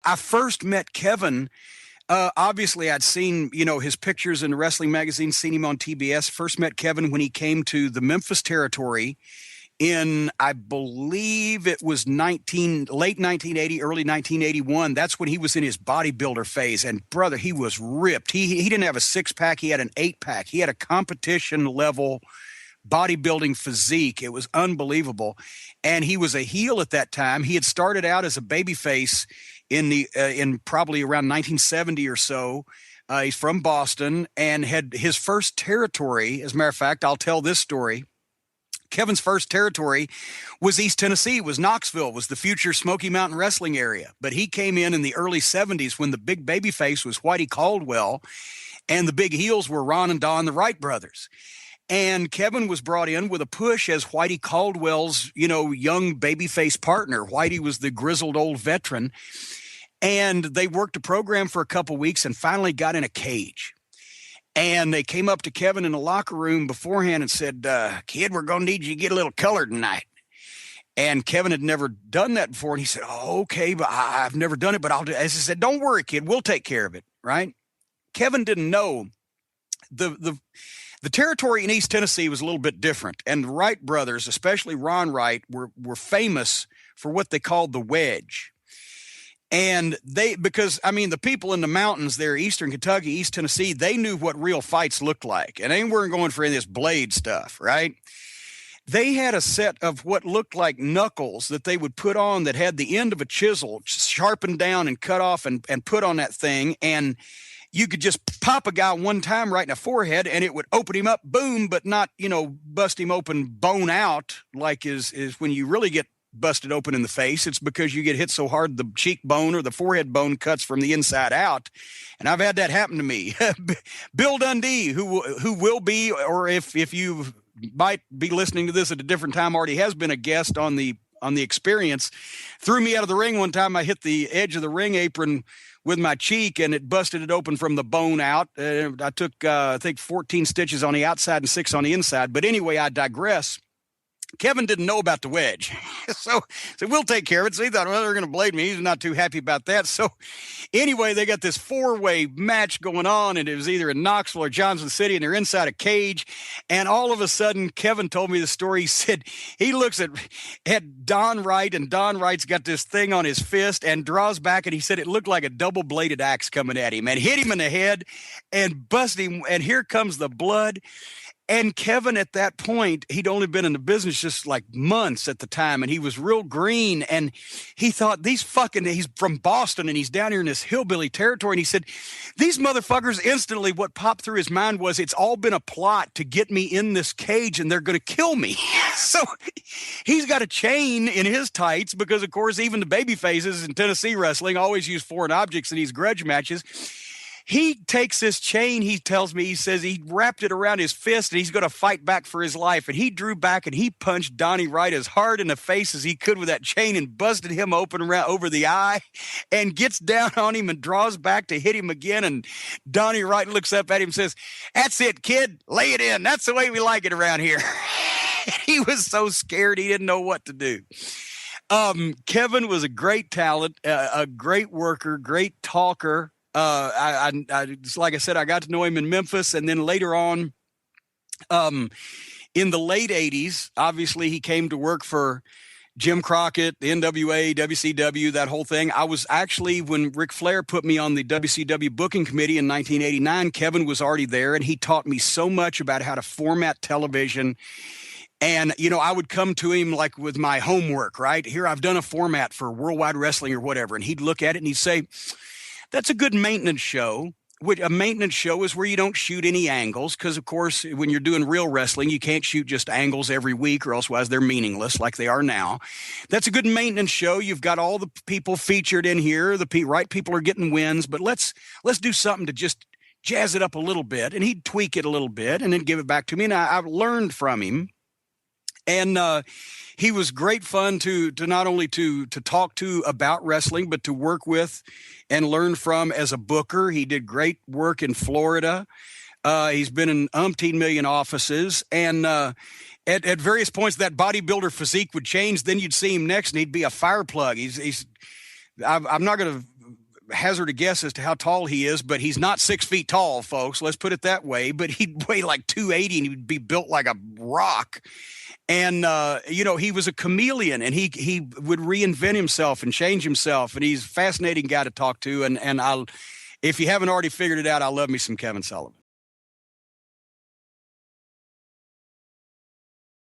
I first met Kevin. Obviously, I'd seen, his pictures in the wrestling magazine, seen him on TBS. First met Kevin when he came to the Memphis territory in, I believe it was late 1980, early 1981. That's when he was in his bodybuilder phase. And brother, he was ripped. He didn't have a 6-pack. He had an 8-pack. He had a competition level bodybuilding physique. It was unbelievable. And he was a heel at that time. He had started out as a babyface in probably around 1970 or so. He's from Boston and had his first territory. As a matter of fact, I'll tell this story. Kevin's first territory was East Tennessee, was Knoxville, was the future Smoky Mountain wrestling area. But he came in the early 70s when the big babyface was Whitey Caldwell and the big heels were Ron and Don, the Wright brothers. And Kevin was brought in with a push as Whitey Caldwell's, young babyface partner. Whitey was the grizzled old veteran. And they worked a program for a couple weeks and finally got in a cage. And they came up to Kevin in the locker room beforehand and said, kid, we're going to need you to get a little color tonight. And Kevin had never done that before. And he said, oh, okay, but I've never done it, but I'll do it. As I said, don't worry, kid, we'll take care of it, right? Kevin didn't know the territory in East Tennessee was a little bit different. And the Wright brothers, especially Ron Wright, were famous for what they called the wedge. And the people in the mountains there, Eastern Kentucky, East Tennessee, they knew what real fights looked like. And they weren't going for any of this blade stuff, right? They had a set of what looked like knuckles that they would put on that had the end of a chisel sharpened down and cut off and put on that thing. And you could just pop a guy one time right in the forehead and it would open him up, boom, but not, bust him open bone out like is when you really get busted open in the face. It's because you get hit so hard the cheekbone or the forehead bone cuts from the inside out. And I've had that happen to me. Bill Dundee, who will be, or if you might be listening to this at a different time, already has been a guest on the Experience, threw me out of the ring one time. I hit the edge of the ring apron with my cheek and it busted it open from the bone out. I took, I think 14 stitches on the outside and 6 on the inside. But anyway, I digress. Kevin didn't know about the wedge. So we'll take care of it. So he thought, well, they're going to blade me. He's not too happy about that. So anyway, they got this 4-way match going on, and it was either in Knoxville or Johnson City, and they're inside a cage. And all of a sudden, Kevin told me the story. He said he looks at Don Wright, and Don Wright's got this thing on his fist and draws back, and he said it looked like a double-bladed axe coming at him and hit him in the head and busted him, and here comes the blood. And Kevin, at that point, he'd only been in the business just like months at the time, and he was real green. And he thought, he's from Boston, and he's down here in this hillbilly territory. And he said, these motherfuckers, instantly what popped through his mind was, it's all been a plot to get me in this cage, and they're going to kill me. So he's got a chain in his tights because, of course, even the baby faces in Tennessee wrestling always use foreign objects in these grudge matches. He takes this chain, he tells me, he says he wrapped it around his fist and he's going to fight back for his life. And he drew back and he punched Donnie Wright as hard in the face as he could with that chain and busted him open around over the eye and gets down on him and draws back to hit him again. And Donnie Wright looks up at him and says, that's it, kid, lay it in. That's the way we like it around here. He was so scared he didn't know what to do. Kevin was a great talent, a great worker, great talker. Like I said, I got to know him in Memphis, and then later on, in the late 80s, obviously he came to work for Jim Crockett, the NWA, WCW, that whole thing. I was actually, when Ric Flair put me on the WCW booking committee in 1989, Kevin was already there, and he taught me so much about how to format television. And, I would come to him like with my homework, right? Here, I've done a format for Worldwide Wrestling or whatever. And he'd look at it and he'd say, that's a good maintenance show. A maintenance show is where you don't shoot any angles because, of course, when you're doing real wrestling, you can't shoot just angles every week or elsewise they're meaningless like they are now. That's a good maintenance show. You've got all the people featured in here. The right people are getting wins, but let's do something to just jazz it up a little bit. And he'd tweak it a little bit and then give it back to me. And I've learned from him. And he was great fun to not only to talk to about wrestling, but to work with and learn from as a booker. He did great work in Florida. He's been in umpteen million offices. And at various points, that bodybuilder physique would change. Then you'd see him next, and he'd be a fire plug. I'm not going to hazard a guess as to how tall he is, but he's not 6 feet tall, folks. Let's put it that way. But he'd weigh like 280 and he'd be built like a rock. And, he was a chameleon, and he would reinvent himself and change himself. And he's a fascinating guy to talk to. And if you haven't already figured it out, I love me some Kevin Sullivan.